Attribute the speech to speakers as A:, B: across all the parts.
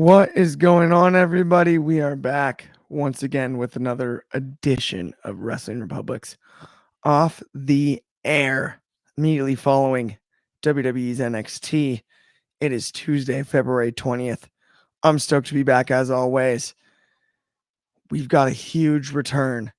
A: What is going on, everybody? We are back once again with another edition of Wrestling Republics off the air. Immediately following WWE's NXT, it is Tuesday, February 20th. I'm stoked to be back as always. We've got a huge return.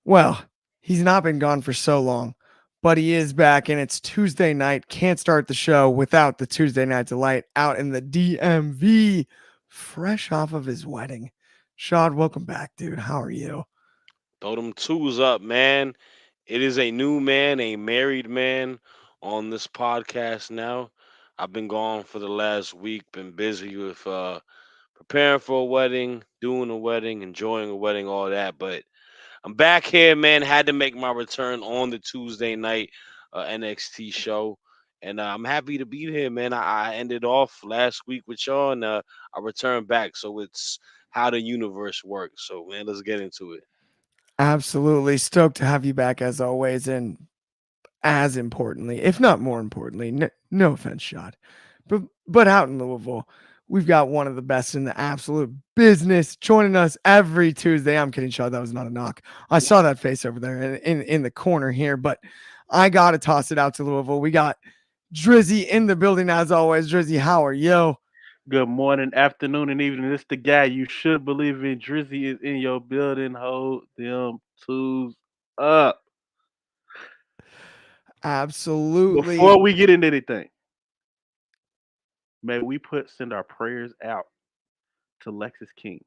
A: Well, he's not been gone for so long, but he is back, and it's Tuesday night. Can't start the show without the Tuesday Night Delight out in the DMV, fresh off of his wedding. Shad, welcome back, dude. How are you?
B: Throw them twos up, man. It is a new man, a married man on this podcast now. I've been gone for the last week, been busy with preparing for a wedding, doing a wedding, enjoying a wedding, all that. But I'm back here, man. Had to make my return on the Tuesday night NXT show. And I'm happy to be here, man. I ended off last week with y'all, and I returned back. So it's how the universe works. So, man, let's get into it.
A: Absolutely stoked to have you back as always. And as importantly, if not more importantly, no offense, Shad, but out in Louisville, we've got one of the best in the absolute business joining us every Tuesday. I'm kidding, Shad. That was not a knock. I saw that face over there in the corner here, but I got to toss it out to Louisville. We got Dryzzy in the building as always. Dryzzy, how are you?
C: Good morning, afternoon, and evening. This the guy you should believe in. Drizzy is in your building. Hold them twos up.
A: Absolutely.
C: Before we get into anything, may we send our prayers out to Lexus King,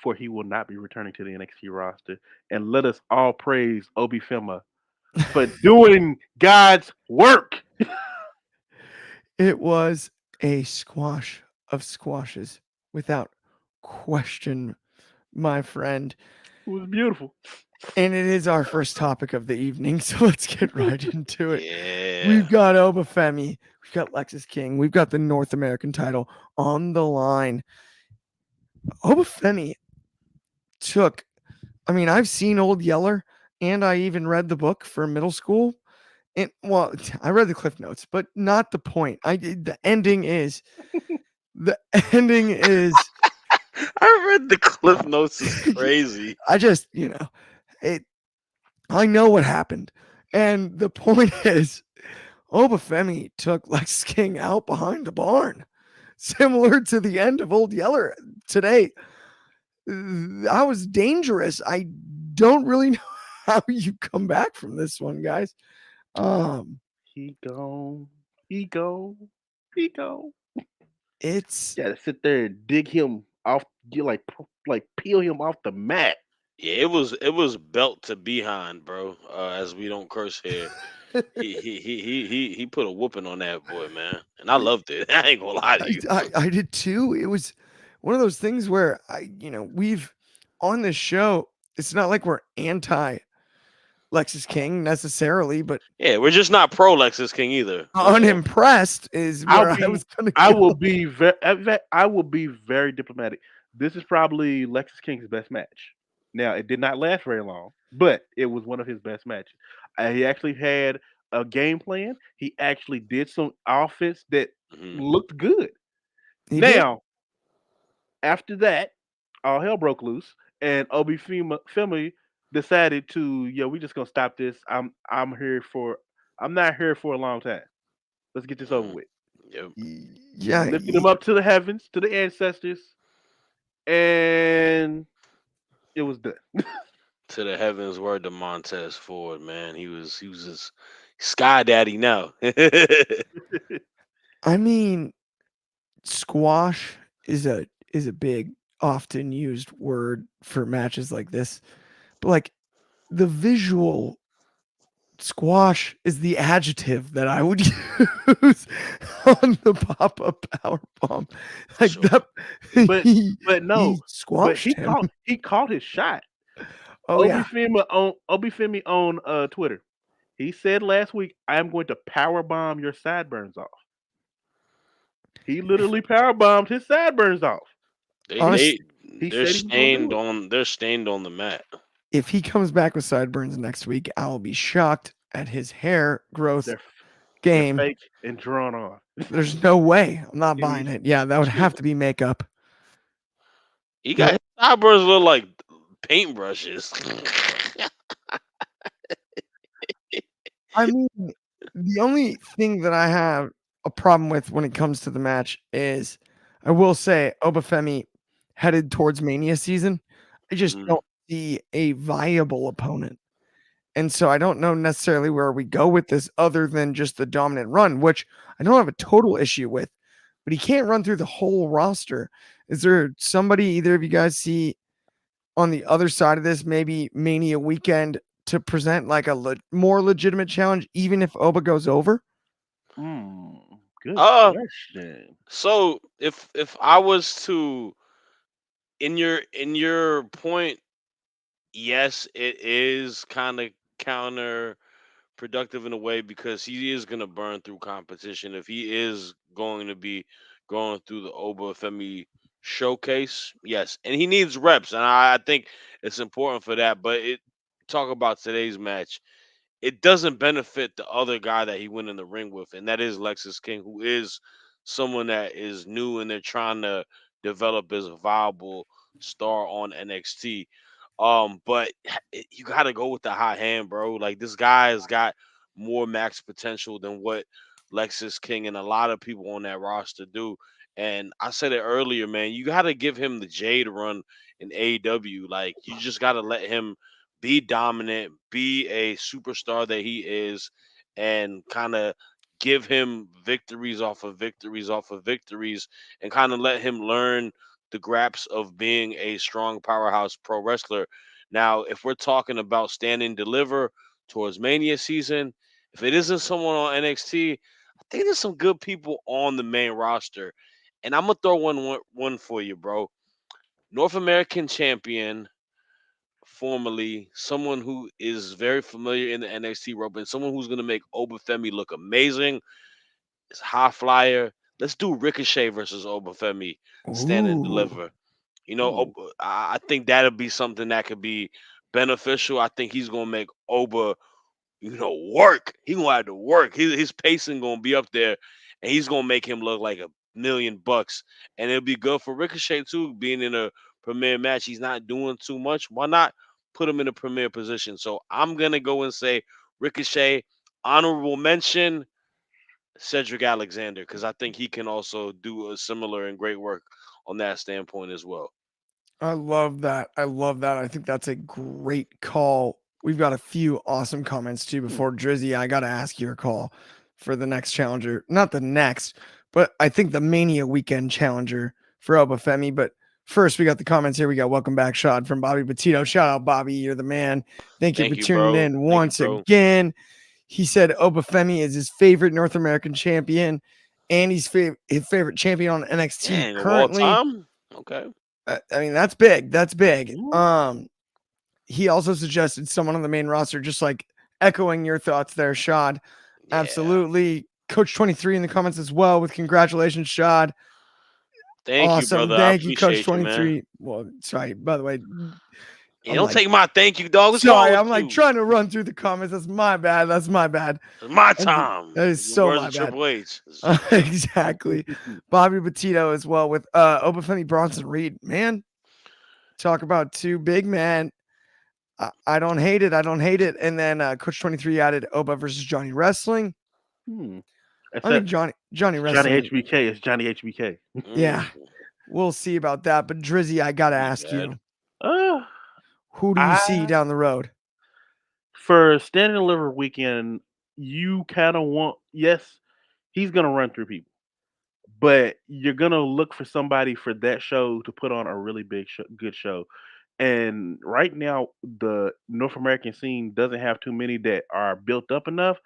C: for he will not be returning to the NXT roster. And let us all praise Obi Fema for doing God's work.
A: It was a squash of squashes without question, my friend.
C: It was beautiful.
A: And it is our first topic of the evening, so let's get right into it.
B: Yeah.
A: We've got Obafemi, we've got Lexus King, we've got the North American title on the line. Obafemi took, I've seen Old Yeller, and I even read the book for middle school. And well, I read the cliff notes, but not the point. I did the ending is the ending is
B: I read the cliff notes is crazy.
A: I just, it I know what happened. And the point is, Obafemi took Lex King out behind the barn, similar to the end of Old Yeller today. That was dangerous. I don't really know how you come back from this one, guys. Um,
C: He gone. He gone. He gone.
A: it's
C: Gotta sit there and dig him off. You like peel him off the mat.
B: Yeah, it was belt to behind, bro. As we don't curse here. He put a whooping on that boy, man. And I loved it. I ain't gonna lie to you.
A: I did too. It was one of those things where we've on this show. It's not like we're anti Lexus King necessarily, but
B: Yeah, we're just not pro Lexus King either. That's all.
A: unimpressed is where I was gonna
C: I
A: go.
C: will be I will be very diplomatic. This is probably Lexus King's best match. Now, it did not last very long, but it was one of his best matches. He actually had a game plan. He actually did some offense that
B: Mhm.
C: looked good.
A: He did.
C: Now, after that, all hell broke loose, and Femi decided to, we just gonna stop this. I'm not here for a long time. Let's get this over
B: Mhm.
C: with.
B: Yep.
A: Yeah,
C: Lifted him up to the heavens, to the ancestors, and it was done.
B: To the heavens, word to Montez Ford, man. He was just Sky Daddy now.
A: I mean, squash is a big, often used word for matches like this, but like the visual squash is the adjective that I would use on the pop-up power bomb. Like
B: Sure.
A: that,
C: but
A: he
C: but
A: he
C: no, but
A: squashed him.
C: he caught his shot.
A: Oh yeah,
C: Obi Femi on Twitter. He said last week, "I am going to power bomb your sideburns off." He
A: if,
C: literally power bombed his sideburns off.
B: They
C: He
A: honest,
B: they
C: he
B: they're
C: said he was gonna do
B: stained
C: it.
B: on they're stained on the mat.
A: if he comes back with sideburns next week, I'll be shocked at his hair growth
C: They're and
A: game.
C: fake and drawn on.
A: There's no way. I'm not
C: He-
A: buying it. Yeah, that would have to be makeup.
B: He got
A: The-
B: his eyebrows look like paintbrushes.
A: I mean, the only thing that I have a problem with when it comes to the match is I will say Obafemi headed towards Mania season. I just
B: Mhm.
A: don't see a viable opponent. And so I don't know necessarily where we go with this other than just the dominant run, which I don't have a total issue with, but he can't run through the whole roster. Is there somebody either of you guys see on the other side of this, maybe Mania weekend to present like a more legitimate challenge, even if Oba goes over?
C: Hmm. Good
B: Uh,
C: question.
B: so if I was to in your point, yes, it is kind of counterproductive in a way because he is going to burn through competition if he is going to be going through the Oba Femi showcase. Yes, and he needs reps, and I think it's important for that. But it talk about today's match. It doesn't benefit the other guy that he went in the ring with, and that is Lexus King, who is someone that is new and they're trying to develop as a viable star on NXT. But you got to go with the hot hand, bro. Like this guy has got more max potential than what Lexus King and a lot of people on that roster do. And I said it earlier, man. You got to give him the Jade run in AEW. Like you just got to let him be dominant, be a superstar that he is, and kind of give him victories off of victories off of victories, and kind of let him learn the graps of being a strong powerhouse pro wrestler. Now, if we're talking about stand and deliver towards Mania season, if it isn't someone on NXT, I think there's some good people on the main roster. And I'm gonna throw one for you, bro. North American champion, formerly, someone who is very familiar in the NXT rope, and someone who's gonna make Obafemi look amazing. Is high flyer. Let's do Ricochet versus Obafemi, stand and
A: Ooh.
B: deliver.
C: Ooh.
B: I think that'll be something that could be beneficial. I think he's gonna make Oba, work. He gonna have to work. His pacing gonna be up there, and he's gonna make him look like $1 million. And it'll be good for Ricochet too, being in a premier match. He's not doing too much. Why not put him in a premier position? So I'm gonna go and say Ricochet. Honorable mention Cedric Alexander because I think he can also do a similar and great work on that standpoint as well.
A: I love that. I love that. I think that's a great call. We've got a few awesome comments too
C: Hmm.
A: before Drizzy. I got to ask your call for the next challenger. Not the next, but I think the Mania weekend challenger for Obafemi. But first, we got the comments here. We got welcome back, Shad from Bobby Petito. Shout out, Bobby. You're the man. Thank you for
B: Thank you,
A: tuning
B: bro.
A: in
B: Thank you,
A: once
B: bro.
A: again. He said Obafemi is his favorite North American champion and he's his favorite champion on NXT
B: Dang, of all
A: currently.
B: time? Okay.
A: I mean, that's big. That's big.
C: Mhm.
A: He also suggested someone on the main roster, just like echoing your thoughts there, Shad.
B: Yeah.
A: Absolutely. Coach 23 in the comments as well with congratulations, Shad.
B: Thank you,
A: Awesome.
B: brother. I
A: Thank you, Coach
B: appreciate you, man.
A: 23. Well, sorry, by the way,
B: Yeah,
A: I'm
B: don't
A: like,
B: take my thank you, dog. What's wrong
A: sorry,
B: with
A: I'm like
B: you?
A: trying to run through the comments. That's my bad. That's my bad.
B: It's my
A: That's-
B: time.
A: That is
B: The
A: so
B: words
A: my
B: of
A: bad.
B: Triple H.
A: Exactly. Bobby Petito as well with Obafemi Bronson Reed. Man, talk about two big men. I don't hate it. I don't hate it. And then Coach 23 added Oba versus Johnny Wrestling.
C: Hmm. That's
A: I think
C: that.
A: Johnny
C: Johnny
A: Wrestling.
C: HBK is Johnny HBK.
A: Yeah,
B: Mm,
A: we'll see about that. But Drizzy, I gotta
B: be
A: ask
B: bad.
A: you,
C: Uh,
A: who do you see
C: I
A: down the road?
C: for standing deliver weekend, you kind of want yes, he's gonna run through people, but you're gonna look for somebody for that show to put on a really good show. And right now, the North American scene doesn't have too many that are built up enough.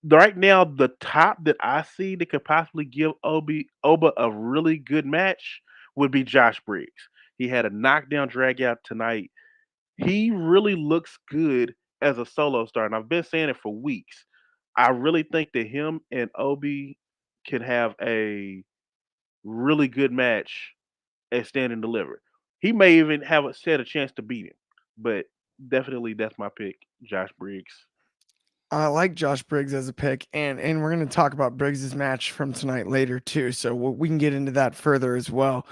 C: Right now, the top that I see that could possibly give Oba a really good match would be Josh Briggs. He had a knockdown drag out tonight. He really looks good as a solo star, and I've been saying it for weeks. I really think that him and Obi can have a really good match at Stand and Deliver. He may even have a chance to beat him, but definitely that's my pick, Josh Briggs.
A: I like Josh Briggs as a pick, and we're going to talk about Briggs's match from tonight later too, so we can get into that further as well,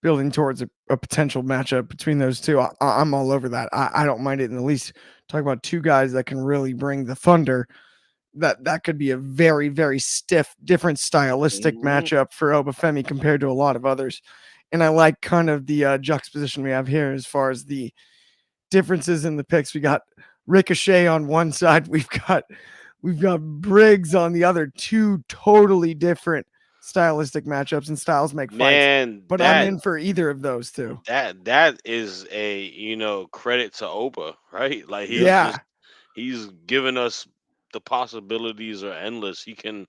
A: building towards a potential matchup between those two. I'm all over that. I don't mind it in the least. Talk about two guys that can really bring the thunder. That could be a very very stiff, different stylistic
C: Mhm.
A: matchup for Obafemi compared to a lot of others, and I like kind of the juxtaposition we have here as far as the differences in the picks. We got Ricochet on one side. We've got Briggs on the other. Two totally different stylistic matchups, and styles make fights.
B: Man,
A: But I'm in for either of those two.
B: that is a credit to Oba, right? Like
A: Yeah,
B: he's given us the possibilities are endless. He can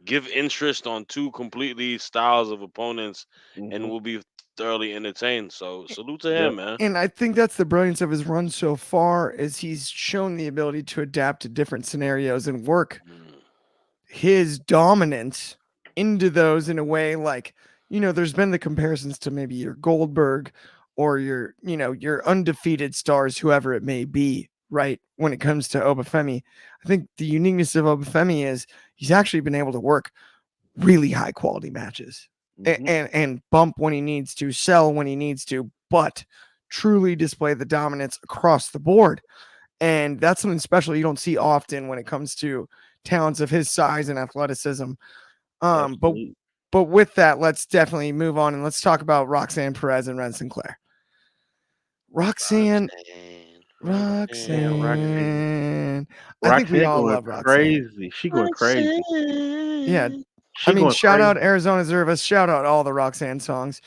B: give interest on two completely styles of opponents, and
C: Mhm.
B: we'll be thoroughly entertained. So salute to
C: Yep.
B: him, man.
A: and I think that's the brilliance of his run so far is he's shown the ability to adapt to different scenarios and work
B: Mm.
A: his dominance into those in a way like, there's been the comparisons to maybe your Goldberg or your undefeated stars, whoever it may be, right? When it comes to Obafemi, I think the uniqueness of Obafemi is he's actually been able to work really high quality matches
C: Mhm.
A: and bump when he needs to, sell when he needs to, but truly display the dominance across the board. And that's something special you don't see often when it comes to talents of his size and athleticism. Um, but
C: Absolutely.
A: but with that, let's definitely move on and let's talk about Roxanne Perez and Ren Sinclair. Roxanne,
B: Roxanne,
C: Man,
B: Roxanne,
C: Roxanne.
A: Roxanne. I think we
C: Roxanne
A: all
C: going
A: love Roxanne.
C: crazy. She going crazy.
A: Yeah.
B: Roxanne.
A: I
C: She
A: mean,
C: going
A: shout out
C: crazy.
A: Arizona Zervas, shout out all the Roxanne songs.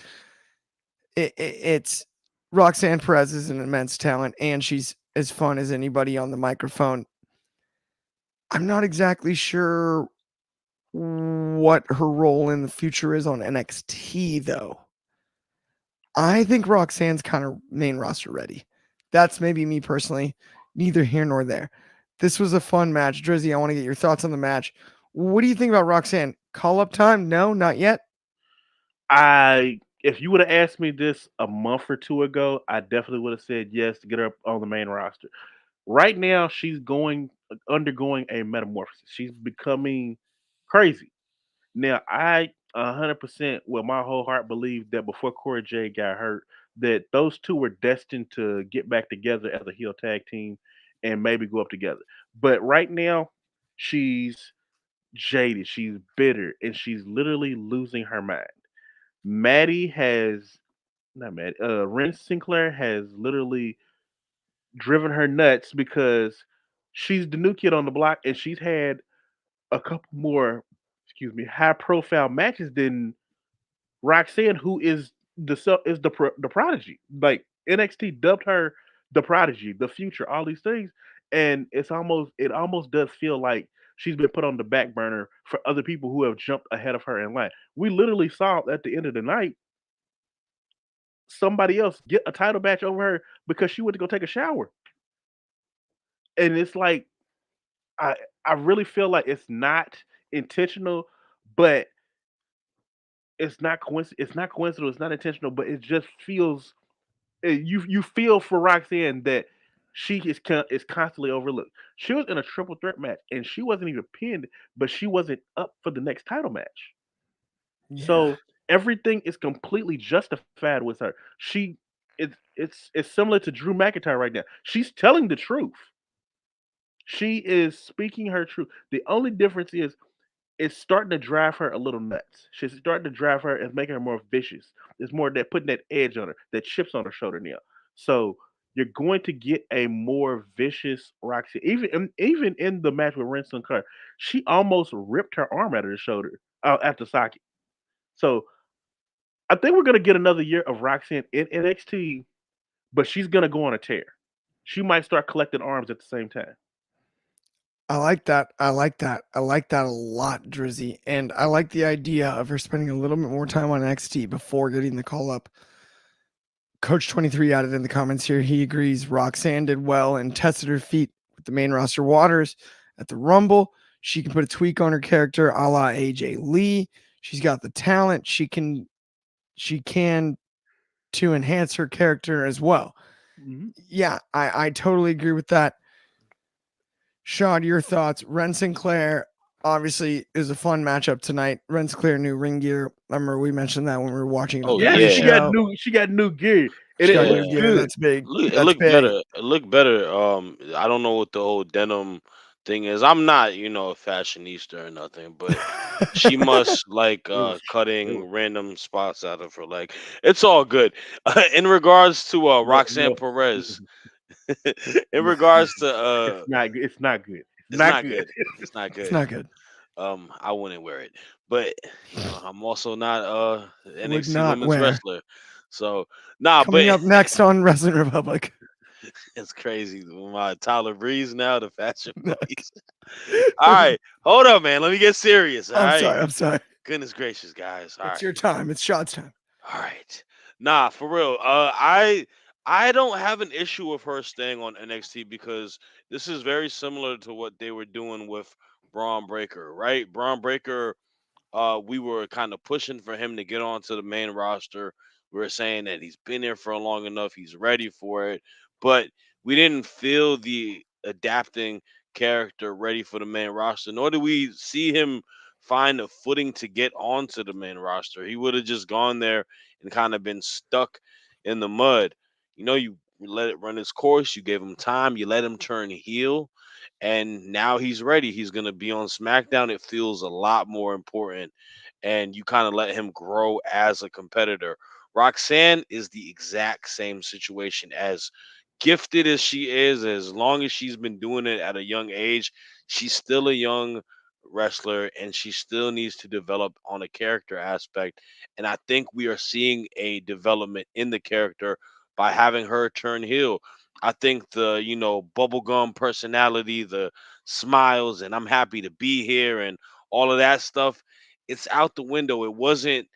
A: It's Roxanne Perez is an immense talent, and she's as fun as anybody on the microphone. I'm not exactly sure what her role in the future is on NXT, though. I think Roxanne's kind of main roster ready. That's maybe me personally, neither here nor there. This was a fun match. Drizzy, I want to get your thoughts on the match. What do you think about Roxanne? Call up time? No, not yet.
C: If you would have asked me this a month or two ago, I definitely would have said yes to get her up on the main roster. Right now, she's going undergoing a metamorphosis. She's becoming crazy. Now, I 100% with my whole heart believe that before Corey J got hurt, that those two were destined to get back together as a heel tag team and maybe go up together. But right now, she's jaded, she's bitter, and she's literally losing her mind. Maddie has not Maddie, Ren Sinclair has literally driven her nuts because she's the new kid on the block and she's had a couple more, excuse me, high profile matches than Roxanne, who is the prodigy. Like NXT dubbed her the prodigy, the future, all these things, and it almost does feel like she's been put on the back burner for other people who have jumped ahead of her in line. We literally saw at the end of the night somebody else get a title match over her because she went to go take a shower, and it's like I I really feel like it's not intentional, but it's not coincidental, it's not intentional, but it just feels you feel for Roxanne that she is constantly overlooked. She was in a triple threat match and she wasn't even pinned, but she wasn't up for the next title match.
A: Yeah.
C: So everything is completely justified with her. It's similar to Drew McIntyre right now. She's telling the truth. She is speaking her truth. The only difference is it's starting to drive her a little nuts. She's starting to drive her and making her more vicious. It's more that putting that edge on her, that chips on her shoulder now. So you're going to get a more vicious Roxy. Even in the match with Ren Sinclair, she almost ripped her arm out of the shoulder at the socket. So I think we're gonna get another year of Roxanne in NXT, but she's gonna go on a tear. She might start collecting arms at the same time.
A: I like that. I like that. I like that a lot, Drizzy. And I like the idea of her spending a little bit more time on NXT before getting the call up. Coach 23 added in the comments here. He agrees Roxanne did well and tested her feet with the main roster waters at the Rumble. She can put a tweak on her character a la AJ Lee. She's got the talent. She can to enhance her character as well.
C: Mhm.
A: Yeah, I totally agree with that. Shad, your thoughts? Ren Sinclair obviously is a fun matchup tonight. Ren Sinclair new ring gear. I remember we mentioned that when we were watching it on
B: Oh
A: the
C: Yeah,
A: pre
B: yeah,
C: she got new gear, and
A: She got
C: it
A: new
C: looks
B: yeah.
A: gear.
C: good.
A: That's big.
B: It
A: That's
B: looked
A: big.
B: better. It looked better. I don't know what the whole denim thing is. I'm not, a fashionista or nothing, but she must like
C: It was it was
B: cutting random spots out of her leg. It's all good. In regards to
C: no
B: Roxanne Perez, in
C: no.
B: regards to
C: It's not good. It's
B: it's
C: not
B: not
C: good.
B: good. It's not
A: It's
B: good.
A: not good.
B: I wouldn't wear it. But I'm also not
A: Would
B: NXT
A: not
B: women's
A: wear.
B: wrestler. So nah, but
A: Coming up next on Wrestling Republic.
B: it's crazy. My Tyler Breeze now, the fashion
A: No,
B: police. All right, hold up, man. Let me get serious. All
A: I'm
B: right.
A: sorry. I'm sorry.
B: Goodness gracious, guys. All
A: It's
B: right.
A: your time. It's Shad's time.
B: All right. Nah, for real. I don't have an issue with her staying on NXT because this is very similar to what they were doing with Braun Breaker, right? Braun Breaker, we were kind of pushing for him to get onto the main roster. We were saying that he's been there for long enough, he's ready for it, but we didn't feel the adapting character ready for the main roster, nor did we see him find a footing to get onto the main roster. He would have just gone there and kind of been stuck in the mud. You let it run its course, you gave him time, you let him turn heel, and now he's ready. He's going to be on SmackDown. It feels a lot more important, and you kind of let him grow as a competitor. Roxanne is the exact same situation. As gifted as she is, as long as she's been doing it at a young age, she's still a young wrestler and she still needs to develop on a character aspect. And I think we are seeing a development in the character by having her turn heel. I think the, bubblegum personality, the smiles, and I'm happy to be here and all of that stuff, it's out the window. It wasn't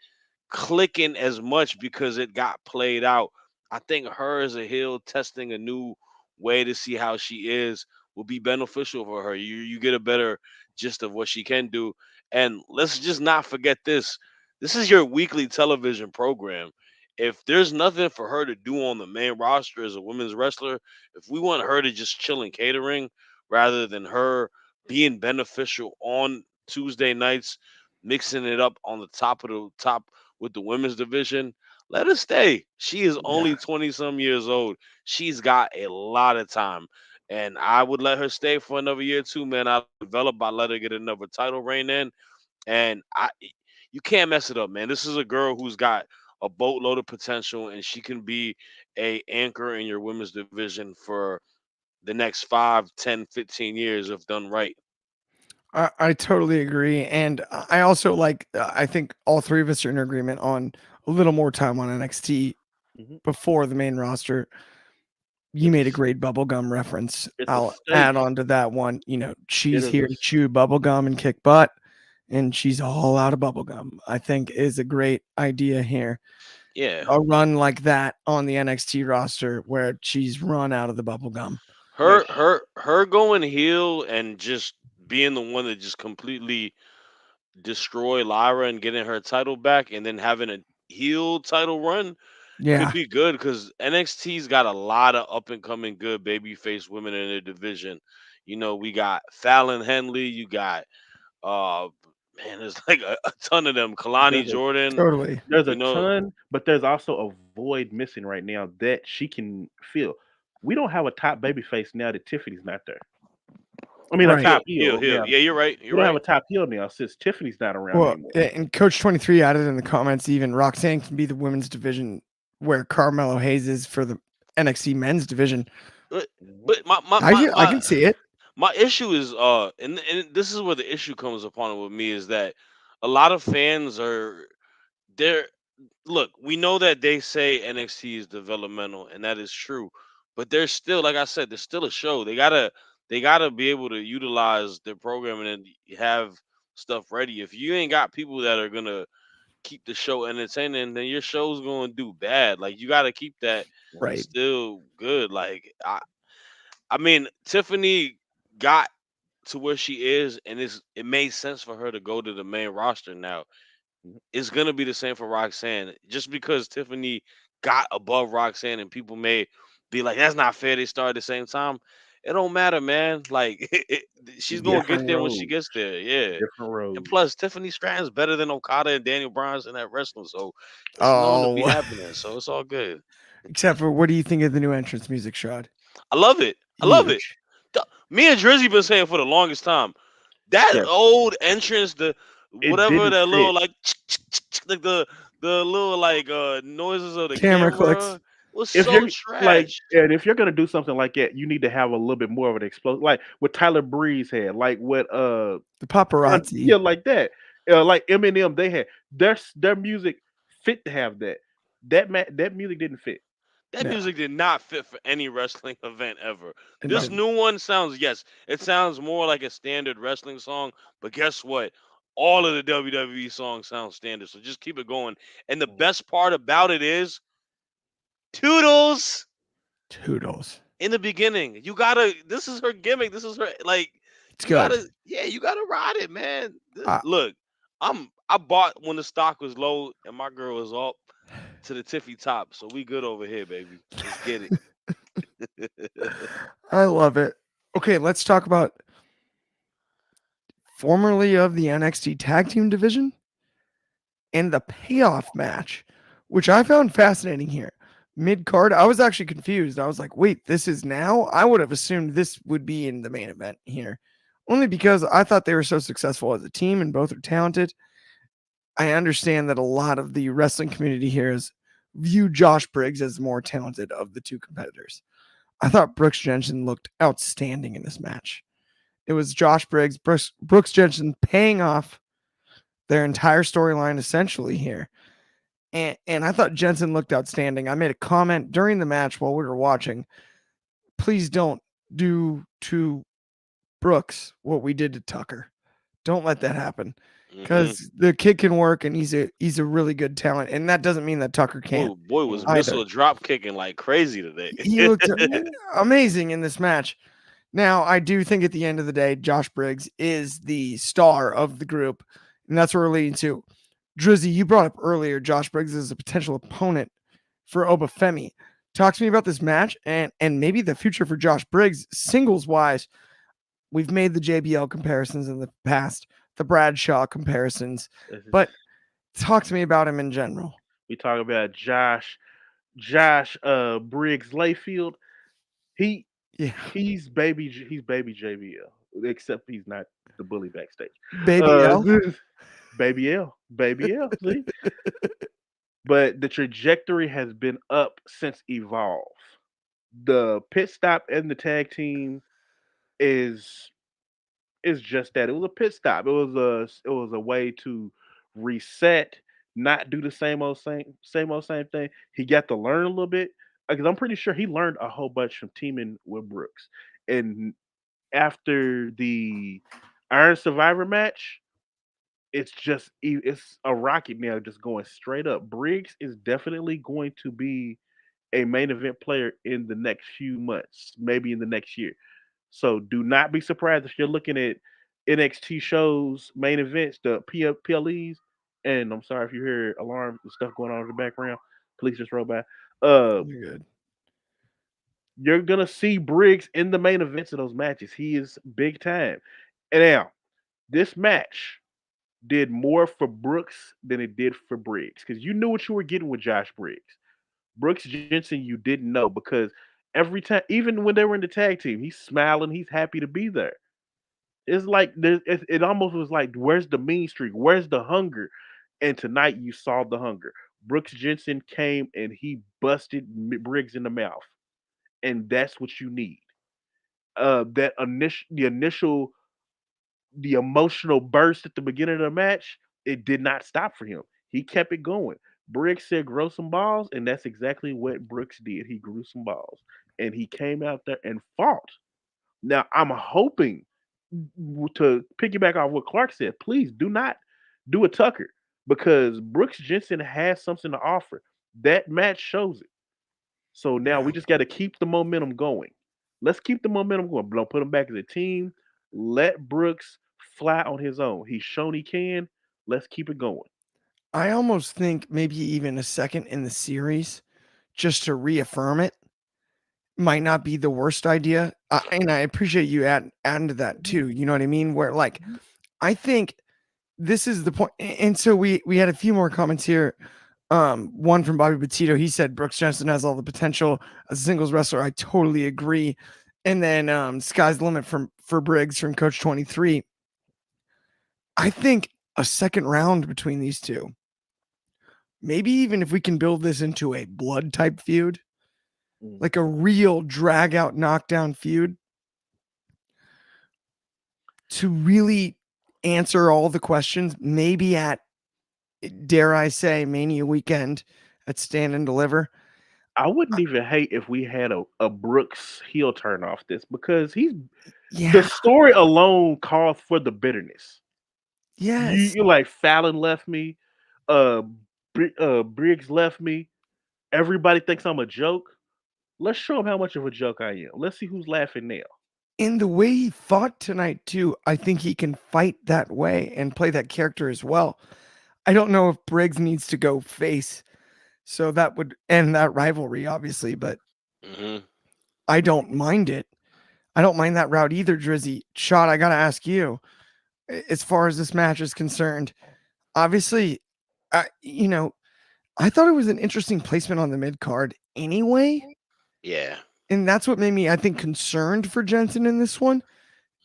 B: clicking as much because it got played out. I think her as a heel testing a new way to see how she is will be beneficial for her. You get a better gist of what she can do. And let's just not forget this. This is your weekly television program. If there's nothing for her to do on the main roster as a women's wrestler, if we want her to just chill in catering rather than her being beneficial on Tuesday nights, mixing it up on the top of the top with the women's division, let her stay. She is
A: Yeah.
B: only 20 some years old. She's got a lot of time. And I would let her stay for another year too, man. I'll develop, I let her get another title reign in. And you can't mess it up, man. This is a girl who's got a boatload of potential and she can be a anchor in your women's division for the next 5, 10, 15 years if done right.
A: I totally agree. And I also like, I think all three of us are in agreement on a little more time on NXT
C: Mhm.
A: before the main roster. You
C: It's
A: made a
C: a
A: great bubblegum reference.
C: it's a
A: I'll add
C: steak.
A: on to that one.
C: It
A: She's
C: is a
A: here to chew bubblegum and kick butt, and she's all out of bubblegum. I think is a great idea here.
B: Yeah.
A: A run like that on the NXT roster where she's run out of the bubblegum.
C: Yeah,
B: Her going heel and just being the one that just completely destroy Lyra and getting her title back and then having a heel title run could
A: Yeah.
B: be good because NXT's got a lot of up and coming good babyface women in their division. We got Fallon Henley, you got uh man, there's like a ton of them. Kalani
C: there's a
B: Jordan,
A: Totally.
C: there's a
B: you know,
C: ton, but there's also a void missing right now that she can fill. We don't have a top baby face now that Tiffany's not there. I mean, a
A: Right.
B: heel,
C: top
B: heel,
C: heel
B: heel.
C: now.
B: Yeah, you're right.
C: We
B: You're
C: don't have a
B: right.
C: top heel now since Tiffany's not around
A: Well,
C: anymore.
A: and Coach 23 added in the comments even Roxanne can be the women's division where Carmelo Hayes is for the NXT men's division.
B: But
C: Mhm.
B: but my my
A: I
B: my,
A: can, I
B: my
A: can see it.
B: my issue is and this is where the issue comes upon it with me is that a lot of fans are they're look, we know that they say NXT is developmental and that is true, but there's still, like I said, there's still a show. They gotta be able to utilize their programming and have stuff ready. If you ain't got people that are gonna keep the show entertaining, then your show's gonna do bad. Like you gotta keep that
A: Right.
B: still good. Like I mean, Tiffany got to where she is, and it made sense for her to go to the main roster now.
C: Mhm.
B: It's gonna be the same for Roxanne. Just because Tiffany got above Roxanne, and people may be like, "That's not fair." They started at the same time. it don't matter, man. Like she's gonna get
C: Different
B: there when she
C: road.
B: gets there. Yeah.
C: Different
B: And
C: road.
B: plus, Tiffany Stratton's better than Okada and Daniel Bryan's in that wrestling, so it's known to be
A: Oh,
B: happening. So it's all good.
A: except for what do you think of the new entrance music, Shad?
B: I love it. I love it.
A: Huge.
B: Me and Drizzy been saying for the longest time that
C: Yeah,
B: old entrance, the
C: it
B: whatever
C: didn't
B: that little
C: fit.
B: like like the little like noises of the
A: Camera clicks.
B: camera was
C: If
B: so
C: you're like,
B: trash.
C: and if you're gonna do something like that, you need to have a little bit more of an explosive, like what Tyler Breeze had, like what
A: The paparazzi.
C: yeah, like that, like Eminem. They had their music fit to have that. That music didn't fit.
B: That
A: No,
B: music did not fit for any wrestling event ever.
A: it
B: This
A: didn't.
B: new one sounds, yes, it sounds more like a standard wrestling song, but guess what? All of the WWE songs sound standard, so just keep it going. And the best part about it is Toodles
A: Toodles.
B: in the beginning. You gotta, this is her gimmick. This is her, like,
A: It's
B: you gotta,
A: good.
B: yeah, you gotta ride it, man.
A: I,
B: Look, I bought when the stock was low and my girl was up to the tiffy top, so we good over here, baby. Let's get it.
A: I love it. Okay, let's talk about formerly of the NXT tag team division and the payoff match, which I found fascinating here. Mid card, I was actually confused. I was like, wait, this is now? I would have assumed this would be in the main event here, only because I thought they were so successful as a team and both are talented. I understand that a lot of the wrestling community here is view Josh Briggs as the more talented of the two competitors. I thought Brooks Jensen looked outstanding in this match. It was Josh Briggs, Brooks Jensen paying off their entire storyline essentially here. And I thought Jensen looked outstanding. I made a comment during the match while we were watching. Please don't do to Brooks what we did to Tucker. Don't let that happen.
B: hmm
A: Because the kid can work and he's a really good talent. And that doesn't mean that Tucker can't
B: Boy was
A: either.
B: missile drop kicking like crazy today.
A: He looked amazing in this match. Now, I do think at the end of the day, Josh Briggs is the star of the group. And that's what we're leading to. Drizzy, you brought up earlier Josh Briggs as a potential opponent for Obafemi. Talk to me about this match and maybe the future for Josh Briggs singles wise. We've made the JBL comparisons in the past, the Bradshaw comparisons,
C: This is-
A: but talk to me about him in general.
C: we talk about Josh Briggs Layfield. He
A: Yeah,
C: he's baby JBL, except he's not the bully backstage.
A: baby L.
C: Baby L. See, but the trajectory has been up since Evolve. The pit stop and the tag team is just that. It was a pit stop. It was a way to reset, not do the same thing. He got to learn a little bit because I'm pretty sure he learned a whole bunch from teaming with Brooks. And after the Iron Survivor match, it's a rocket now, just going straight up. Briggs is definitely going to be a main event player in the next few months, maybe in the next year. So do not be surprised if you're looking at NXT shows, main events, the PLEs. And I'm sorry if you hear alarm and stuff going on in the background. Police just roll by. Uh,
A: You're good.
C: you're gonna see Briggs in the main events of those matches. He is big time. And now, this match did more for Brooks than it did for Briggs because you knew what you were getting with Josh Briggs. Brooks Jensen, you didn't know because every time, even when they were in the tag team, he's smiling, he's happy to be there. It's like it almost was like, where's the mean streak? Where's the hunger? And tonight you saw the hunger. Brooks Jensen came and he busted Briggs in the mouth, and that's what you need. The emotional burst at the beginning of the match, it did not stop for him. He kept it going. Briggs said, "Grow some balls," and that's exactly what Brooks did. He grew some balls, and he came out there and fought. Now I'm hoping to piggyback off what Clark said, please do not do a Tucker because Brooks Jensen has something to offer. That match shows it. So now
A: Yeah.
C: we just got to keep the momentum going. Let's keep the momentum going. Don't put him back as a team. Let Brooks fly on his own. He's shown he can. Let's keep it going.
A: I almost think maybe even a second in the series just to reaffirm it. might not be the worst idea. And I appreciate you adding to that too. You know what I mean? Where like I think this is the point. And so we had a few more comments here. One from Bobby Petito. He said Brooks Jensen has all the potential as a singles wrestler. I totally agree. And then sky's the limit for Briggs from Coach 23. I think a second round between these two. Maybe even if we can build this into a blood type feud, like a real drag out knockdown feud to really answer all the questions, maybe at, dare I say, Mania weekend at Stand and Deliver.
C: I wouldn't even hate if we had a Brooks heel turn off this because the
A: Yeah.
C: story alone calls for the bitterness.
A: Yes.
C: You're like Fallon left me, uh, Briggs left me. Everybody thinks I'm a joke. Let's show them how much of a joke I am. Let's see who's laughing now.
A: In the way he fought tonight, too, I think he can fight that way and play that character as well. I don't know if Briggs needs to go face. So that would end that rivalry, obviously, but I don't mind it. I don't mind that route either, Drizzy. Shot, I got to ask you, as far as this match is concerned, obviously, I thought it was an interesting placement on the mid card anyway.
B: Yeah.
A: And that's what made me, I think, concerned for Jensen in this one.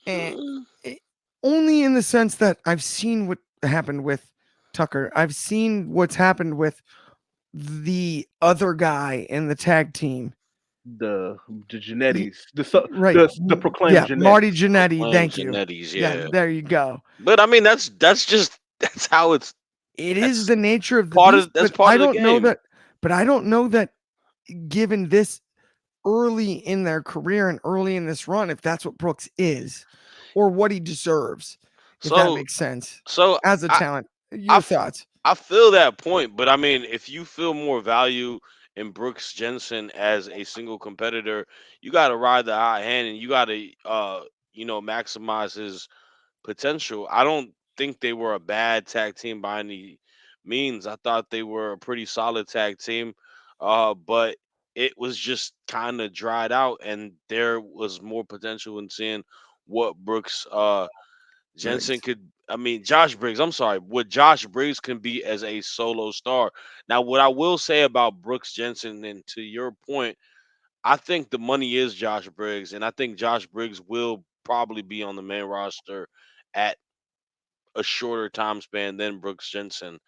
A: And only in the sense that I've seen what happened with Tucker. I've seen what's happened with the other guy in the tag team.
C: The Genettis,
A: Right.
C: the proclaimed
A: Yeah,
C: Genettis.
A: Marty Jannetty.
B: Proclaimed
A: Thank you.
B: Genettis,
A: Yeah,
B: yeah.
A: there you go.
B: But I mean, that's just that's how it's.
A: It is
B: That's
A: the nature of the
B: part
A: beast,
B: of that's
A: but
B: part
A: I
B: of the
A: don't know
B: game.
A: that. But I don't know that, given this early in their career and early in this run, if that's what Brooks is, or what he deserves, if that
B: So
A: makes sense.
B: so
A: As a
B: I
A: talent,
B: I
A: your
B: f-
A: thoughts?
B: I feel that point, but I mean, if you feel more value in Brooks Jensen as a single competitor, you got to ride the hot hand and you got to maximize his potential. I don't think they were a bad tag team by any means. I thought they were a pretty solid tag team, but it was just kind of dried out, and there was more potential in seeing what Brooks Jensen
A: Briggs.
B: could. I mean, Josh Briggs. I'm sorry, what Josh Briggs can be as a solo star. Now, what I will say about Brooks Jensen, and to your point, I think the money is Josh Briggs, and I think Josh Briggs will probably be on the main roster at a shorter time span than Brooks Jensen.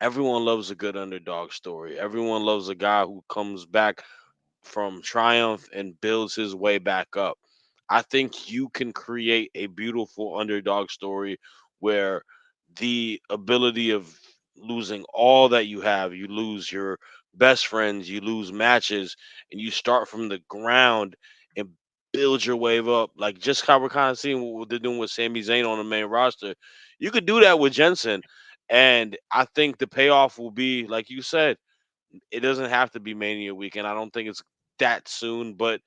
B: Everyone loves a good underdog story. Everyone loves a guy who comes back from triumph and builds his way back up. I think you can create a beautiful underdog story where the ability of losing all that you have, you lose your best friends, you lose matches, and you start from the ground and build your wave up. Like just how we're kind of seeing what they're doing with Sami Zayn on the main roster. You could do that with Jensen. And I think the payoff will be, like you said, it doesn't have to be Mania weekend. I don't think it's that soon, but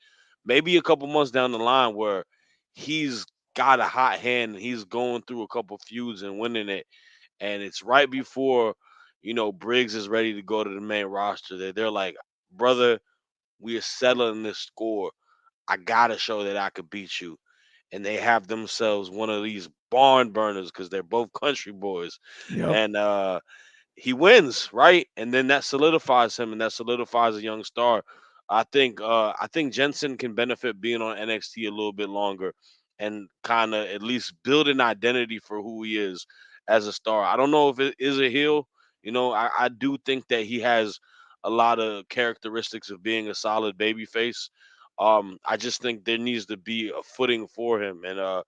B: maybe a couple months down the line where he's got a hot hand and he's going through a couple feuds and winning it, and it's right before Briggs is ready to go to the main roster. They're like, brother, we are settling this score. I gotta show that I could beat you, and they have themselves one of these barn burners because they're both country boys,
A: Yep.
B: and he wins, right? And then that solidifies him and that solidifies a young star. I think Jensen can benefit being on NXT a little bit longer and kind of at least build an identity for who he is as a star. I don't know if it is a heel. I do think that he has a lot of characteristics of being a solid baby face. I just think there needs to be a footing for him. And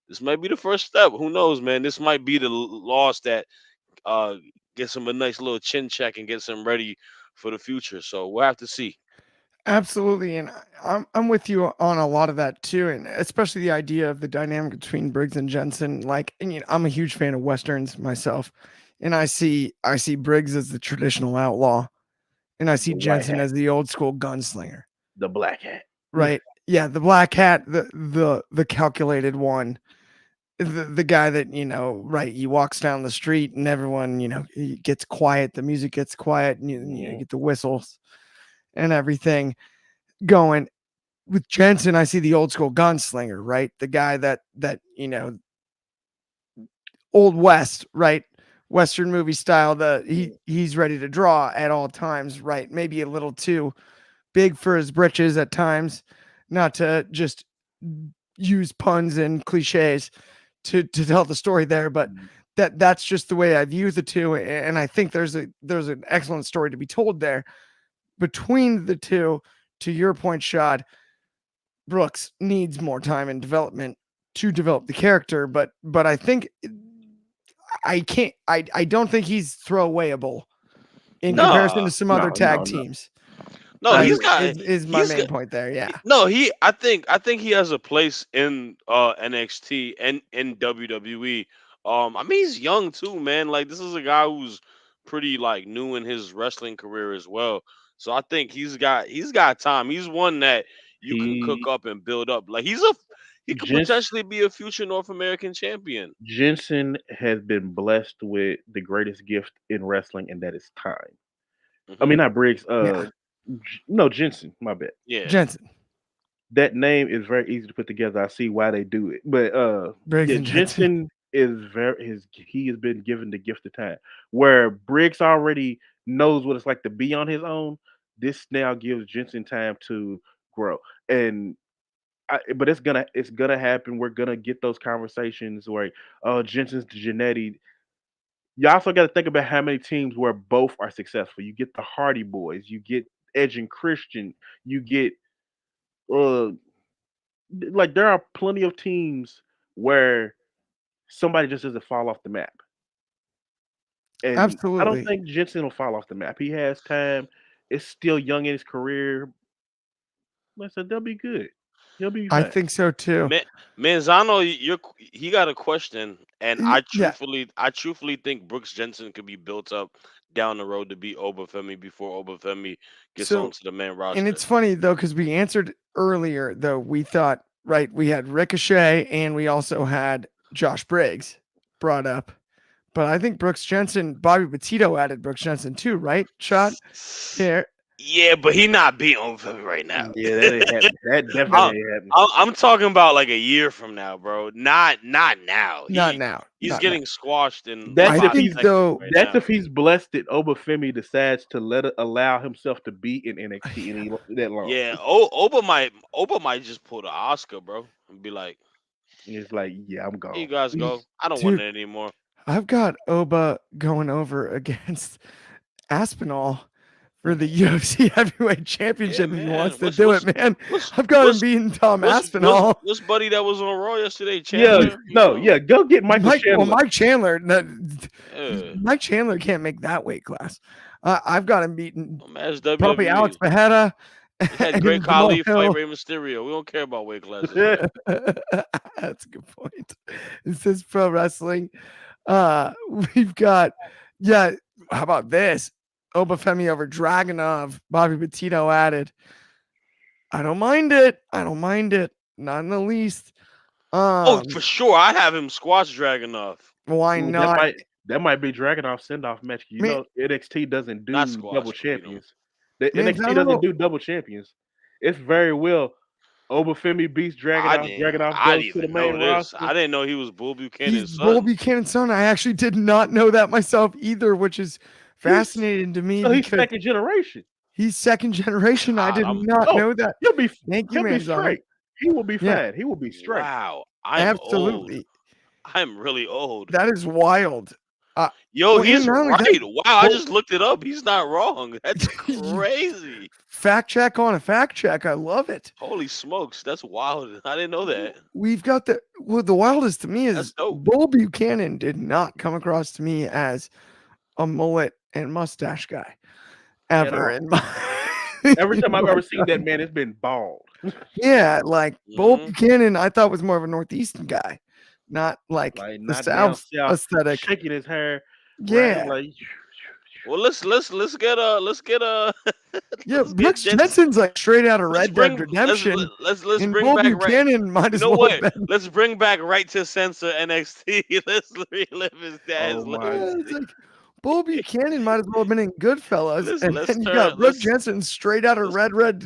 B: this might be the first step. Who knows, man? This might be the loss that uh gets him a nice little chin check and gets him ready for the future. So we'll have to see.
A: Absolutely, and I'm with you on a lot of that too, and especially the idea of the dynamic between Briggs and Jensen. Like, and, I'm a huge fan of westerns myself, and I see Briggs as the traditional outlaw, and I see
C: The white
A: Jensen
C: hat,
A: as the old school gunslinger.
C: the black hat.
A: Right? Yeah, the black hat, the calculated one, the guy that right. He walks down the street, and everyone he gets quiet. The music gets quiet, and you get the whistles and everything going. with Jensen, I see the old school gunslinger, right? The guy that old West, right? Western movie style. He's ready to draw at all times, right? Maybe a little too big for his britches at times, not to just use puns and cliches to tell the story there, but that's just the way I view the two, and I think there's an excellent story to be told there between the two. To your point, Shad, Brooks needs more time and development to develop the character, but I think I don't think he's throwawayable in comparison
B: No,
A: to some other
C: No,
A: tag
C: no, no.
A: teams.
B: no,
C: I
B: he's
C: agree.
B: got
A: Is my
B: he's
A: main
B: got
A: point there. Yeah.
B: no. I think he has a place in NXT and in WWE. I mean he's young too, man. Like this is a guy who's pretty like new in his wrestling career as well. So I think he's got time. He's one that you can cook
C: He
B: up and build up. Like he could
C: Jens,
B: potentially be a future North American champion.
C: Jensen has been blessed with the greatest gift in wrestling, and that is time. I
B: Hmm.
C: mean, not Briggs.
A: Yeah.
C: No, Jensen. My bad.
B: Yeah.
A: Jensen,
C: That name is very easy to put together. I see why they do it. But
A: Briggs
C: yeah,
A: and Jensen.
C: Jensen is very his he has been given the gift of time. Where Briggs already knows what it's like to be on his own, this now gives Jensen time to grow. And but it's gonna happen. We're gonna get those conversations where Jensen's the Genetti. You also got to think about how many teams where both are successful. You get the Hardy Boys, you get Edge and Christian, you get uh like there are plenty of teams where somebody just doesn't fall off the map. And I don't
A: Absolutely.
C: think Jensen will fall off the map. He has time. It's still young in his career. Listen, they'll be good. He'll be
A: I
C: fine.
A: think so too.
B: Manzano, he got a question, and
A: Yeah.
B: I truthfully think Brooks Jensen could be built up down the road to be Obafemi before Obafemi gets
A: So,
B: onto the main
A: and
B: roster.
A: it's funny though, because we answered earlier, though, we thought, right, we had Ricochet and we also had Josh Briggs brought up. But I think Brooks Jensen, Bobby Petito added Brooks Jensen too, right? Shot here.
B: Yeah, but he not beating Obafemi right now.
C: Yeah, that ain't happening. That definitely
B: I,
C: ain't happening.
B: I'm talking about like a year from now, bro. Not now.
A: Not now.
B: He's
A: Not now.
B: getting squashed in
C: That's
A: I
C: if
B: 5
C: he's
A: think
B: seconds
A: though,
B: right
C: that's
B: now.
C: if he's blessed that Obafemi decides to allow himself to be in NXT any that long.
B: Yeah, Oba might just pull the Oscar, bro, and be like,
C: And it's like, yeah, I'm
B: "Here you
C: gone.
B: guys go. I don't want
A: dude,
B: it anymore."
A: I've got Oba going over against Aspinall for the UFC Heavyweight
B: Yeah,
A: Championship if he
B: man.
A: wants to do it, man. I've got him
B: What's
A: beating Tom
B: what's
A: Aspinall.
B: what's buddy that was on Raw yesterday,
C: Yeah,
B: Chandler? You
C: no,
B: know,
C: yeah, go get Michael Chandler.
A: Mike Chandler,
B: yeah.
A: Mike Chandler can't make that weight class. I've got him beating
B: Don't match
A: probably Alex
B: WWE.
A: Bajeda
B: He had Great
A: and Jamal
B: Khali fight
A: Hill.
B: Rey Mysterio. We don't care about weight classes, man.
A: That's a good point. This is pro wrestling. We've got, yeah. How about this? Obafemi over Dragunov. Bobby Petito added. I don't mind it. I don't mind it. Not in the least.
B: Oh,
A: Um,
B: for sure. I'd have him squash Dragunov.
A: why
C: Ooh,
A: not?
C: that might be Dragunov send off match. You
A: Man,
C: know, NXT doesn't
B: Not
C: do double
B: squash, but beat him.
C: champions. The NXT doesn't
A: Manzano,
C: do double champions. It's very well Obafemi beats Dragunov. Dragunov
B: I didn't
C: goes to the
B: even
C: main
B: know this.
C: roster.
B: I didn't know he was Bull
A: he's
B: Buchanan's
A: Bull
B: son.
A: Buchanan's son. I actually did not know that myself either, which is
C: He's
A: fascinating to me
C: so he's
A: because
C: second generation.
A: he's second generation. I
B: God,
A: did
B: I'm
A: not
C: Oh,
A: know that.
C: he'll be
A: Thank you,
C: he'll be
A: Manzano.
C: straight. He will be
A: Yeah,
C: fine. He will be straight.
B: wow. I'm old.
A: absolutely.
B: I'm really old.
A: That is wild.
B: Yo,
A: Well, and
B: he's
A: not only that,
B: right. Wow, I
A: Bull,
B: just looked it up. He's not wrong. That's crazy.
A: fact check on a fact check. I love it.
B: Holy smokes, that's wild. I didn't know that.
A: We've got the wildest to me
B: That's
A: is
B: dope.
A: Bull Buchanan did not come across to me as a mullet and mustache guy
C: At
A: ever
C: all.
A: in my
C: Every
A: in
C: time I've
A: my
C: ever seen that
A: time.
C: man, it's been bald.
A: Yeah, like Bull
B: Hmm.
A: Buchanan, I thought was more of a northeastern guy, not like
C: Like
A: the
C: not down
A: South
C: south,
A: aesthetic.
C: shaking his hair, right?
A: Yeah,
C: Like
B: Well, let's get
A: yeah.
B: let's get
A: Brooks
B: Jensen.
A: Jensen's like straight out of
B: Let's
A: Red Dead
B: bring
A: Redemption,
B: let's
A: and
B: bring
A: Bull
B: back right.
A: Buchanan might
B: You
A: as
B: know
A: well have
B: what?
A: been.
B: Let's bring back right to censor NXT. Let's relive his dad's
C: oh my
A: Yeah,
B: legacy.
A: it's like Bull Buchanan might as well have been in Goodfellas, and
B: Let's
A: then you got
B: turn
A: Brooke Jensen straight out of
B: let's
A: Red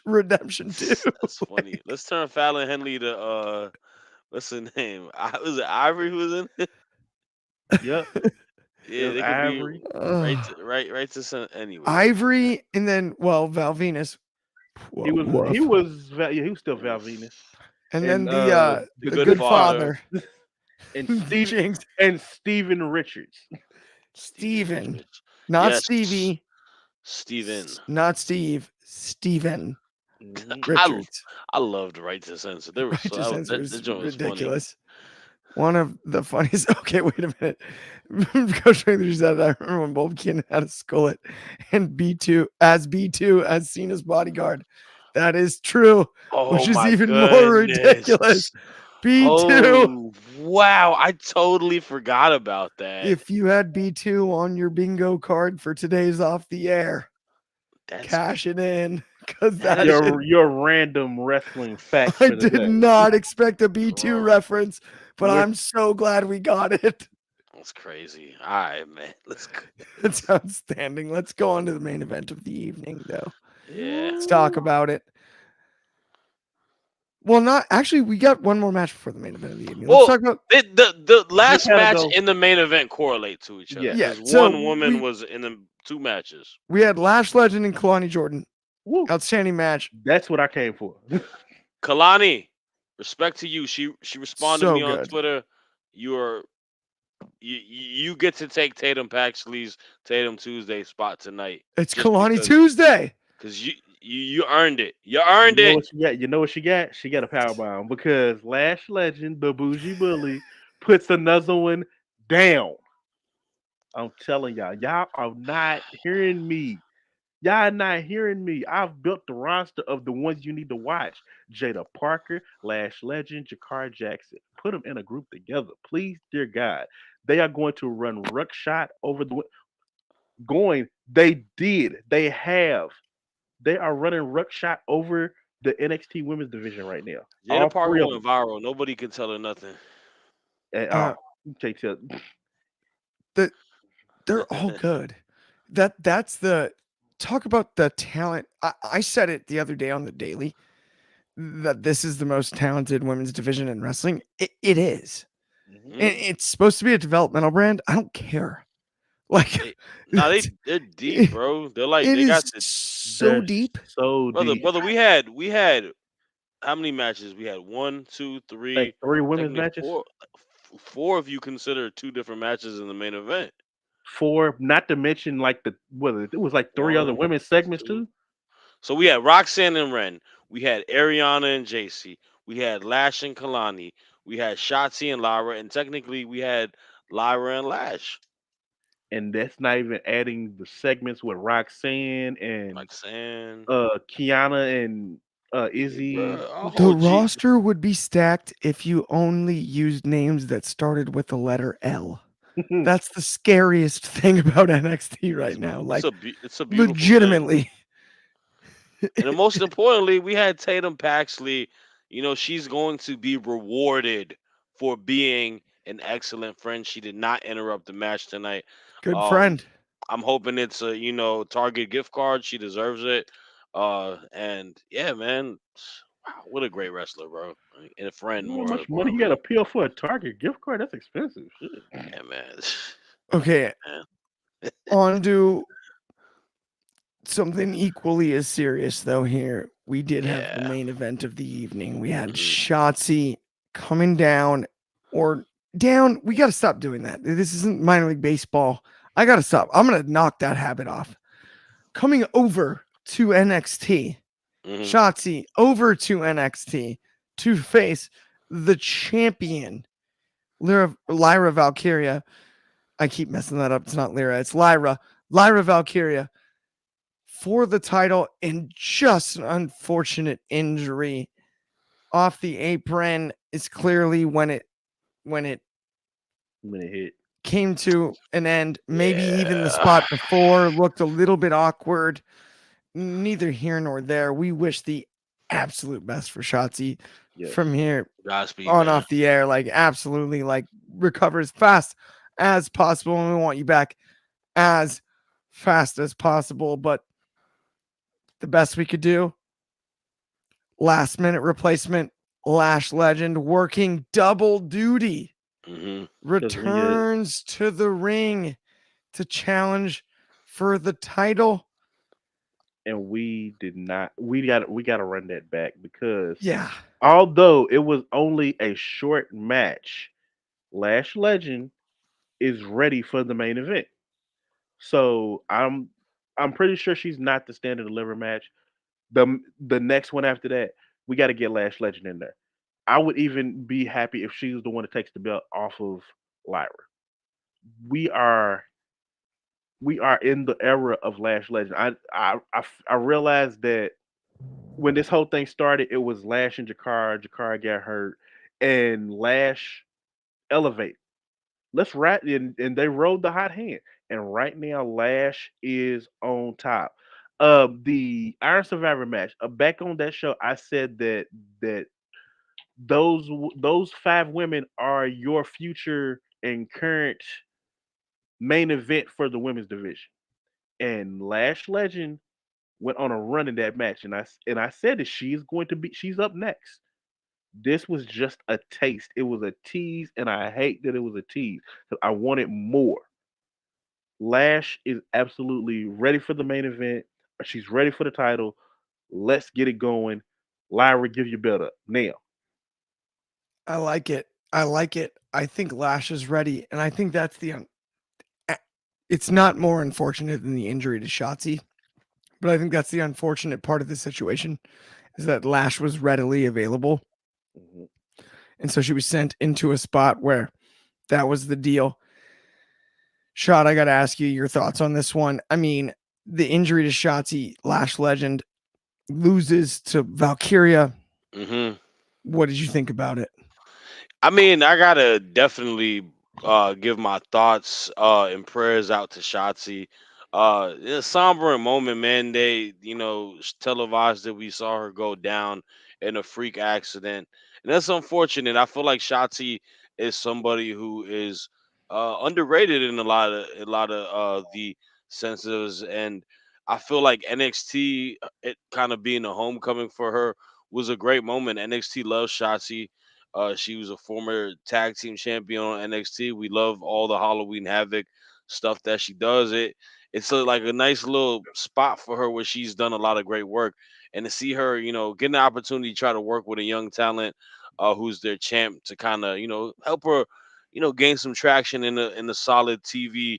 A: Redemption 2.
B: that's funny. Let's turn Fallon Henley to what's her name? Was it Ivory who was in it?
C: Yep.
B: Yeah,
C: There's
B: they could be
C: Ivory.
A: Ugh.
B: right to center. Anyways,
A: Ivory, and then Val Venus.
C: He was
A: Woof.
C: yeah, he was still Val
B: oof.
C: Venus.
A: And then
C: And
B: The
A: the
B: Good
A: good
B: Father.
A: father,
C: and Steve
A: Jinx,
C: and Steven Richards.
B: Steven
A: Steven.
B: Richards.
A: Not
B: Yes,
A: Stevie,
B: Steven.
A: not Steve, Steven
C: Mhm.
B: I
A: Richards.
B: I loved Right to Censor. They were
A: Right
B: so
A: to censor
B: that
A: is
B: joint was funny.
A: ridiculous. One of the funniest. Okay, wait a minute. Coach Wayne said, I remember when Bob Keane had a skullet and B2 as Cena's bodyguard. That is true,
B: Oh
A: which is
B: my
A: even more
B: goodness.
A: ridiculous. B2.
B: Oh wow, I totally forgot about that.
A: If you had B2 on your bingo card for today's off the air,
B: That's
A: cash it in because
B: that
A: that
B: is
A: is.
C: Your random wrestling facts
A: I
C: for the
A: did
C: day.
A: not expect a B2
B: bro.
A: reference, but
C: We're
A: I'm so glad we got it.
B: That's crazy. All right, man. Let's go.
A: That's outstanding. Let's go on to the main event of the evening, though.
B: Yeah.
A: Let's talk about it. Well, not actually. We got one more match before the main event of the evening. Let's
B: Well,
A: talk about.
B: the last
C: had to
B: match
C: go.
B: in the main event correlate to each other
C: Yeah.
A: Yeah,
B: because
A: so
B: one woman was in the two matches.
A: we had Lash Legend and Kalani Jordan.
C: Woo.
A: Outstanding match.
C: That's what I came for.
B: Kalani, respect to you. She responded to
A: So
B: me on
A: good.
B: Twitter. You get to take Tatum Paxley's Tatum Tuesday spot tonight.
A: It's
B: Just
A: Kalani
B: because
A: Tuesday.
B: you earned it. You earned
C: You know
B: it.
C: what she got? You know what she got? She got a power bomb because Lash Legend, the bougie bully, puts another one down. I'm telling y'all are not hearing me. Y'all not hearing me. I've built the roster of the ones you need to watch. Jada Parker, Lash Legend, Jakar Jackson. Put them in a group together, please, dear God. They are going to run ruckshot over the going. They did. They have. They are running ruckshot over the NXT women's division right now.
B: Jada
C: All
B: Parker
C: three of
B: went
C: them.
B: viral. Nobody can tell her nothing.
C: And,
A: Uh,
C: you can't tell.
A: They're all good. That's the talk about the talent. I said it the other day on the Daily that this is the most talented women's division in wrestling. It is.
C: Mhm.
A: And it's supposed to be a developmental brand. I don't care. Like
B: Nah,
A: it's-
B: they're deep, bro. They're like
A: it
B: they
A: is
B: got the
A: so
C: They're
A: deep.
C: so deep.
B: brother. We had how many matches? We had one, two,
C: Like
B: three,
C: 3 women's
B: technically
C: matches.
B: four. Four if you consider two different matches in the main event.
C: 4, not to mention like it was like 3 other
B: One,
C: women's segments
B: two.
C: too.
B: So we had Roxanne and Ren. We had Ariana and JC. We had Lash and Kalani. We had Shotzi and Lyra, and technically we had Lyra and Lash.
C: And that's not even adding the segments with Roxanne and
B: Roxanne,
C: Kiana and Izzy.
B: bruh, our
A: The
B: whole G.
A: roster would be stacked if you only used names that started with the letter L. That's the scariest thing about NXT right now. Like
B: It's a beautiful thing.
A: legitimately.
B: And then most importantly, we had Tatum Paxley. You know, she's going to be rewarded for being an excellent friend. She did not interrupt the match tonight.
A: Good
B: Um,
A: friend.
B: I'm hoping it's a Target gift card. She deserves it. And yeah, man, wow, what a great wrestler, bro, and a friend
C: How
B: more
C: much money you got
B: importantly.
C: to peel for a Target gift card? That's expensive. Shit.
B: Yeah, man.
A: Okay,
B: Man.
A: on to something equally as serious, though. Here we did have the
B: Yeah.
A: main event of the evening. We had
B: Mhm.
A: Shotzi coming down or down. We got to stop doing that. This isn't minor league baseball. I got to stop. I'm going to knock that habit off. Coming over to NXT,
B: Mhm.
A: Shotzi over to NXT to face the champion, Lyra Valkyria. I keep messing that up. It's not Lyra, it's Lyra. Lyra Valkyria for the title in just an unfortunate injury off the apron is clearly when it
C: When it hit.
A: came to an end. Maybe even the
B: Yeah.
A: spot before looked a little bit awkward. Neither here nor there. We wish the absolute best for Shotzi
C: Yes.
A: from here
B: Godspeed,
A: on
B: man.
A: off the air. Like absolutely, like recover as fast as possible. And we want you back as fast as possible. But the best we could do, last minute replacement, Lash Legend working double duty,
B: Hmm.
C: Because when you
A: returns to the ring to challenge for the title.
C: and we did not, we got to run that back because
A: Yeah,
C: although it was only a short match, Lash Legend is ready for the main event. So I'm pretty sure she's not the stand and deliver match. The next one after that, we got to get Lash Legend in there. I would even be happy if she was the one that takes the belt off of Lyra. We are we are in the era of Lash Legend. I realized that when this whole thing started, it was Lash and Jakar. Jakar got hurt, and Lash elevate. Let's rat and they rode the hot hand. And right now, Lash is on top. The Iron Survivor match. Back on that show, I said that those five women are your future and current main event for the women's division. And Lash Legend went on a run in that match, and I said that she's up next. This was just a taste. It was a tease, and I hate that it was a tease because I wanted more. Lash is absolutely ready for the main event. She's ready for the title. Let's get it going. Lyra, give your belt up now.
A: I like it. I like it. I think Lash is ready, and I think that's it's not more unfortunate than the injury to Shotzi, but I think that's the unfortunate part of the situation is that Lash was readily available,
C: Mhm.
A: and so she was sent into a spot where that was the deal. Shot, I got to ask you your thoughts on this one. I mean, the injury to Shotzi, Lash Legend loses to Valkyria.
B: Hmm.
A: What did you think about it?
B: I mean, I gotta definitely give my thoughts and prayers out to Shotzi. In a somber moment, man. They, televised that we saw her go down in a freak accident, and that's unfortunate. I feel like Shotzi is somebody who is underrated in a lot of the senses, and I feel like NXT, it kind of being a homecoming for her, was a great moment. NXT loves Shotzi. She was a former tag team champion on NXT. We love all the Halloween Havoc stuff that she does. Like a nice little spot for her where she's done a lot of great work, and to see her, getting the opportunity to try to work with a young talent, who's their champ, to kind of help her, gain some traction in a solid TV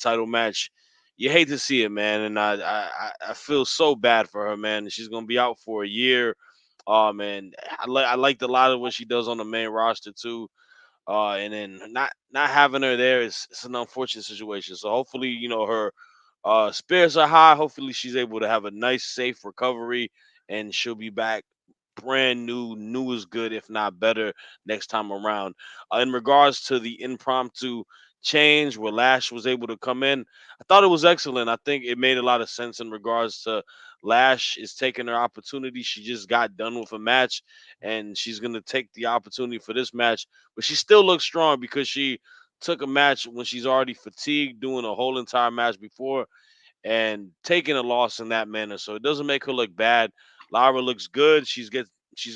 B: title match. You hate to see it, man, and I feel so bad for her, man. She's gonna be out for a year. Man, I liked a lot of what she does on the main roster too. And then not having her there is it's an unfortunate situation. So hopefully, her spirits are high. Hopefully, she's able to have a nice, safe recovery, and she'll be back brand new, new is good, if not better, next time around. In regards to the impromptu change where Lash was able to come in, I thought it was excellent. I think it made a lot of sense in regards to Lash is taking her opportunity. She just got done with a match, and she's gonna take the opportunity for this match, but she still looks strong because she took a match when she's already fatigued, doing a whole entire match before and taking a loss in that manner. So it doesn't make her look bad. Lyra looks good. She's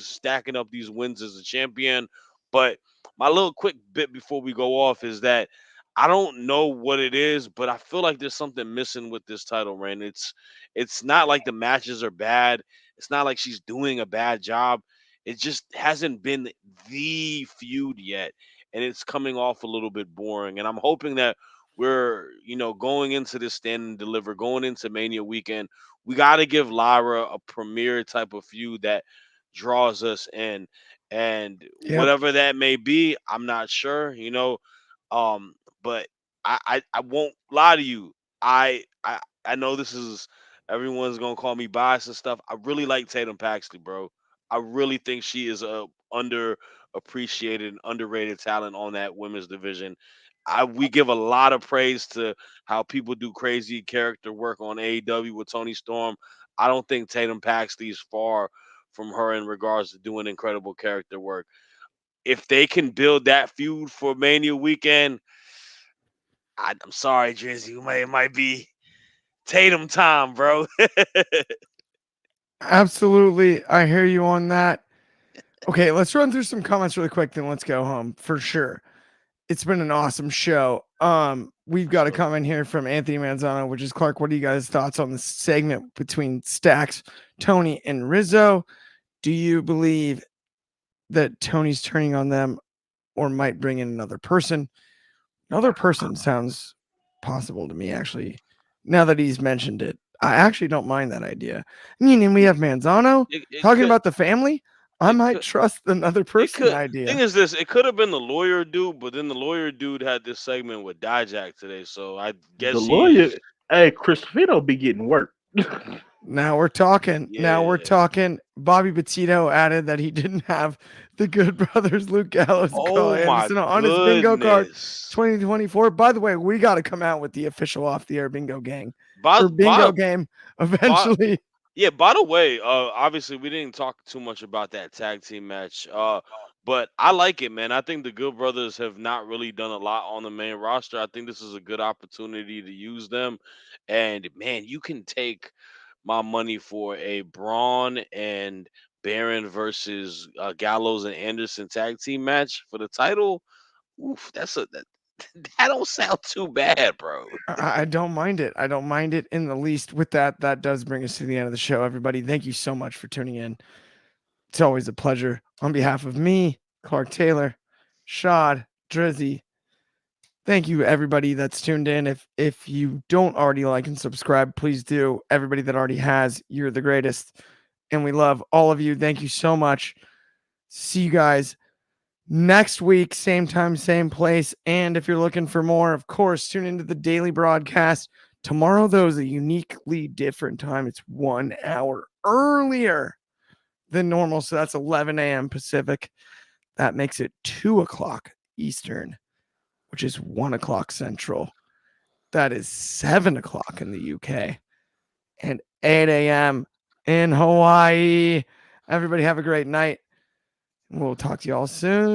B: stacking up these wins as a champion. But my little quick bit before we go off is that I don't know what it is, but I feel like there's something missing with this title reign. It's not like the matches are bad. It's not like she's doing a bad job. It just hasn't been the feud yet. And it's coming off a little bit boring. And I'm hoping that we're going into this stand and deliver, going into Mania weekend. We got to give Lyra a premier type of feud that draws us in, and
A: Yep.
B: whatever that may be, I'm not sure. Um, but I won't lie to you. I know this is everyone's gonna call me biased and stuff. I really like Tatum Paxley, bro. I really think she is a underappreciated and underrated talent on that women's division. We give a lot of praise to how people do crazy character work on AEW with Tony Storm. I don't think Tatum Paxley is far from her in regards to doing incredible character work. If they can build that feud for Mania weekend, I'm sorry, Drizzy. It might be Tatum time, bro.
A: Absolutely. I hear you on that. Okay, let's run through some comments really quick, then let's go home for sure. It's been an awesome show. We've got a
B: Sure.
A: comment here from Anthony Manzano, which is Clark. What are you guys' thoughts on the segment between Stacks, Tony, and Rizzo? Do you believe that Tony's turning on them or might bring in another person? Another person sounds possible to me, actually. Now that he's mentioned it, I actually don't mind that idea. I mean, and we have Manzano
B: It
A: talking
B: could
A: about the family. I
B: it
A: might
B: could
A: trust another
B: it
A: person
B: could
A: idea.
B: thing is this, it could have been the lawyer dude, but then the lawyer dude had this segment with Dijak today, so I
C: The
B: guess
C: lawyer,
B: he's
C: hey, Christopher be getting work.
A: Now we're talking. Now we're
B: yeah.
A: talking. Bobby Petito added that he didn't have the Good Brothers Luke Gallows and Carl
B: Oh my
A: Anderson on his bingo card
B: goodness.
A: 2024. By the way, we got to come out with the official off the air bingo gang
B: By
A: or
B: by
A: bingo game
B: by
A: eventually.
B: Yeah, by the way, obviously we didn't talk too much about that tag team match. But I like it, man. I think the Good Brothers have not really done a lot on the main roster. I think this is a good opportunity to use them. And man, you can take my money for a Braun and Baron versus Gallows and Anderson tag team match for the title. Oof, that don't sound too bad, bro.
A: I don't mind it. I don't mind it in the least. With that, that does bring us to the end of the show. Everybody, thank you so much for tuning in. It's always a pleasure. On behalf of me, Clark Taylor, Shad, Drizzy, thank you everybody that's tuned in. If you don't already like and subscribe, please do. Everybody that already has, you're the greatest. And we love all of you. Thank you so much. See you guys next week, same time, same place. And if you're looking for more, of course, tune into the daily broadcast. Tomorrow, though, is a uniquely different time. It's 1 hour earlier than normal. So that's 11 a.m. Pacific. That makes it 2 o'clock Eastern, which is 1 o'clock Central. That is 7 o'clock in the UK and 8 a.m. in Hawaii. Everybody have a great night. We'll talk to you all soon.